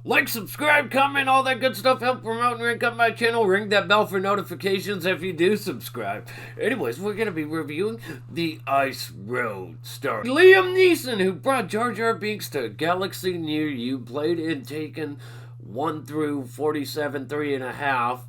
Like, subscribe, comment, all that good stuff. Help promote and rank up my channel. Ring that bell for notifications if you do subscribe. Anyways, we're going to be reviewing The Ice Road, starring Liam Neeson, who brought Jar Jar Binks to a galaxy near you, played in Taken 1 through 47, 3.5.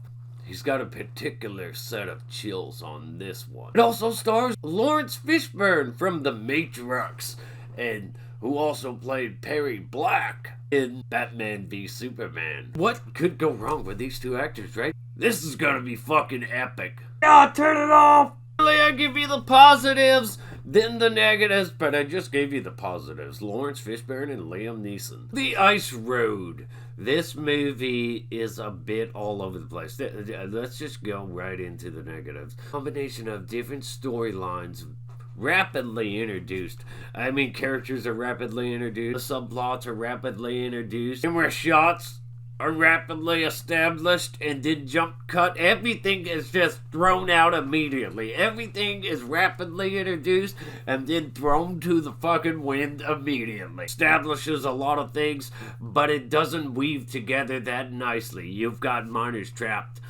He's got a particular set of chills on this one. It also stars Laurence Fishburne from The Matrix, and who also played Perry Black in Batman v Superman. What could go wrong with these two actors, right? This is gonna be fucking epic. Ah, turn it off! I give you the positives, then the negatives, but I just gave you the positives. Laurence Fishburne and Liam Neeson. The Ice Road. This movie is a bit all over the place. Let's just go right into the negatives. Combination of different storylines, rapidly introduced. I mean, characters are rapidly introduced, the subplots are rapidly introduced, camera shots are rapidly established, and then jump cut. Everything is just thrown out immediately. Everything is rapidly introduced and then thrown to the fucking wind immediately. Establishes a lot of things, but it doesn't weave together that nicely. You've got miners trapped.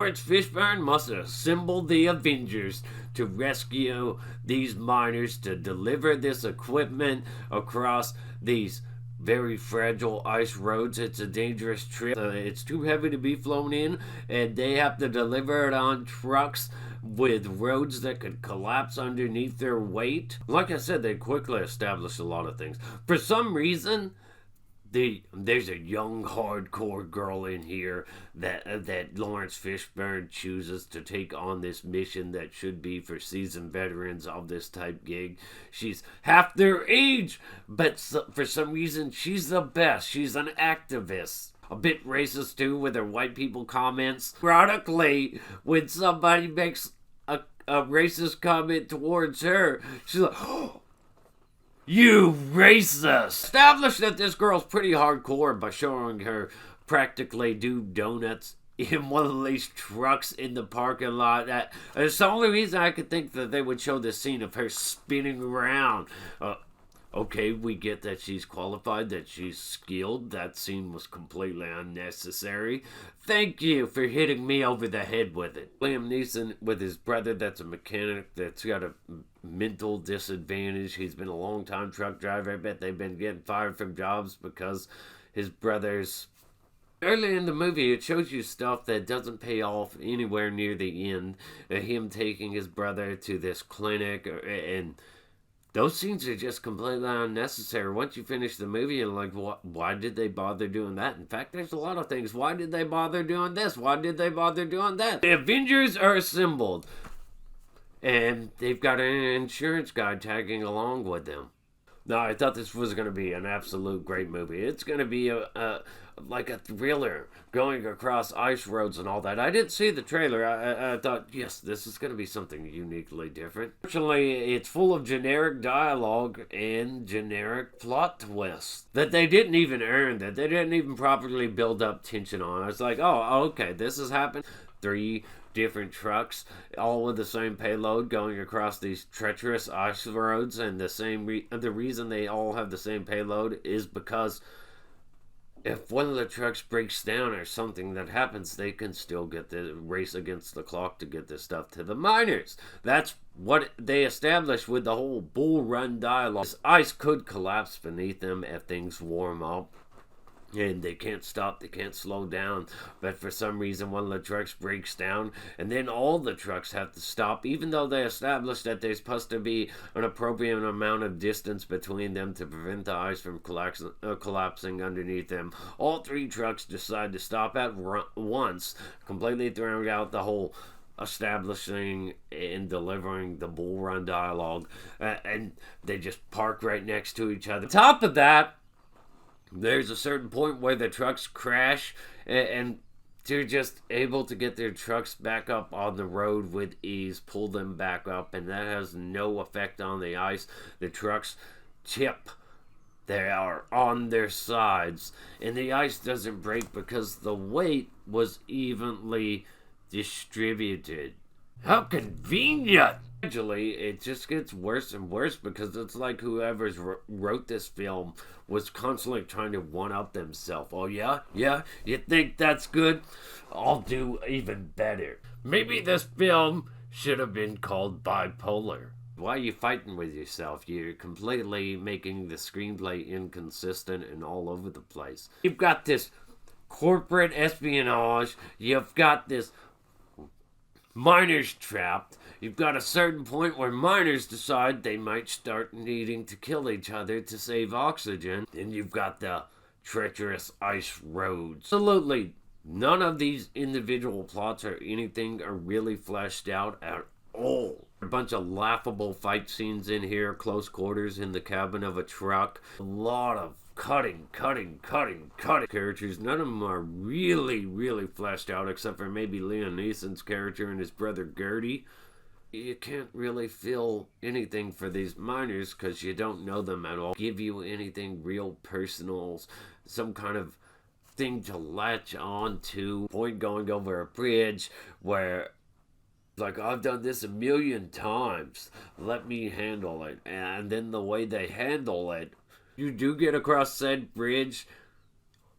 Laurence Fishburne must assemble the Avengers to rescue these miners, to deliver this equipment across these very fragile ice roads. It's a dangerous trip. It's too heavy to be flown in, and they have to deliver it on trucks with roads that could collapse underneath their weight. Like I said, they quickly established a lot of things. For some reason, there's a young hardcore girl in here that Laurence Fishburne chooses to take on this mission that should be for seasoned veterans of this type gig. She's half their age, but for some reason she's the best. She's an activist. A bit racist too with her white people comments. Ironically, when somebody makes a racist comment towards her, she's like, oh, you racist! Established that this girl's pretty hardcore by showing her practically do donuts in one of these trucks in the parking lot. It's the only reason I could think that they would show this scene of her spinning around. Okay, we get that she's qualified, that she's skilled. That scene was completely unnecessary. Thank you for hitting me over the head with it. Liam Neeson with his brother that's a mechanic that's got a mental disadvantage. He's been a long-time truck driver. I bet they've been getting fired from jobs because his brother's... Early in the movie, it shows you stuff that doesn't pay off anywhere near the end. Him taking his brother to this clinic and... those scenes are just completely unnecessary. Once you finish the movie, you're like, why did they bother doing that? In fact, there's a lot of things. Why did they bother doing this? Why did they bother doing that? The Avengers are assembled, and they've got an insurance guy tagging along with them. Now, I thought this was going to be an absolute great movie. It's going to be like a thriller going across ice roads and all that. I didn't see the trailer. I thought, yes, this is going to be something uniquely different. Fortunately, it's full of generic dialogue and generic plot twists that they didn't even earn, that they didn't even properly build up tension on. I was like, oh, okay, this has happened. 3 different trucks, all with the same payload, going across these treacherous ice roads, and the reason they all have the same payload is because if one of the trucks breaks down or something that happens, they can still get the race against the clock to get this stuff to the miners. That's what they established with the whole bull run dialogue. This ice could collapse beneath them if things warm up. And they can't stop, they can't slow down. But for some reason, one of the trucks breaks down, and then all the trucks have to stop, even though they established that there's supposed to be an appropriate amount of distance between them to prevent the ice from collapsing underneath them. All 3 trucks decide to stop at once, completely throwing out the whole establishing and delivering the bull run dialogue. And they just park right next to each other. On top of that, there's a certain point where the trucks crash, and they're just able to get their trucks back up on the road with ease, pull them back up, and that has no effect on the ice. The trucks tip. They are on their sides, and the ice doesn't break because the weight was evenly distributed. How convenient! Gradually, it just gets worse and worse because it's like whoever's wrote this film was constantly trying to one-up themselves. Oh, yeah? Yeah? You think that's good? I'll do even better. Maybe this film should have been called Bipolar. Why are you fighting with yourself? You're completely making the screenplay inconsistent and all over the place. You've got this corporate espionage. You've got this miners trapped. You've got a certain point where miners decide they might start needing to kill each other to save oxygen. And you've got the treacherous ice roads. Absolutely none of these individual plots or anything are really fleshed out at all. A bunch of laughable fight scenes in here, close quarters in the cabin of a truck. A lot of cutting characters. None of them are really fleshed out except for maybe Liam Neeson's character and his brother Gertie. You can't really feel anything for these miners because you don't know them at all. Give you anything real personal, some kind of thing to latch on to. Point going over a bridge where, like, I've done this a million times, let me handle it. And then the way they handle it, you do get across said bridge,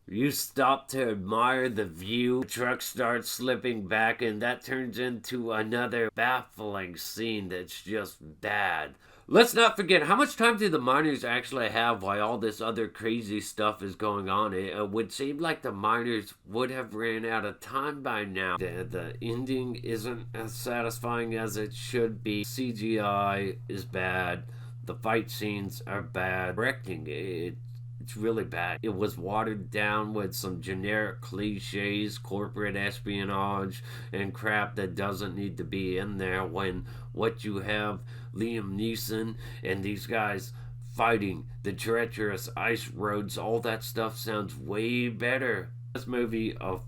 you stop to admire the view, the truck starts slipping back, and that turns into another baffling scene that's just bad. Let's not forget, how much time do the miners actually have while all this other crazy stuff is going on? It would seem like the miners would have ran out of time by now. The ending isn't as satisfying as it should be. CGI is bad. The fight scenes are bad. Directing, it's really bad. It was watered down with some generic cliches, corporate espionage, and crap that doesn't need to be in there when what you have, Liam Neeson and these guys fighting the treacherous ice roads, all that stuff sounds way better. This movie, a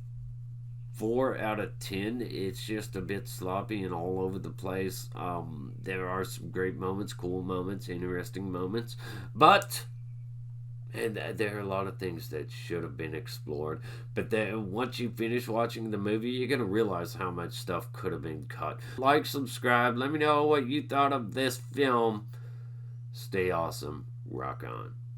4 out of 10. It's just a bit sloppy and all over the place. There are some great moments, cool moments, interesting moments, but there are a lot of things that should have been explored. But then once you finish watching the movie, you're going to realize how much stuff could have been cut. Like, subscribe. Let me know what you thought of this film. Stay awesome. Rock on.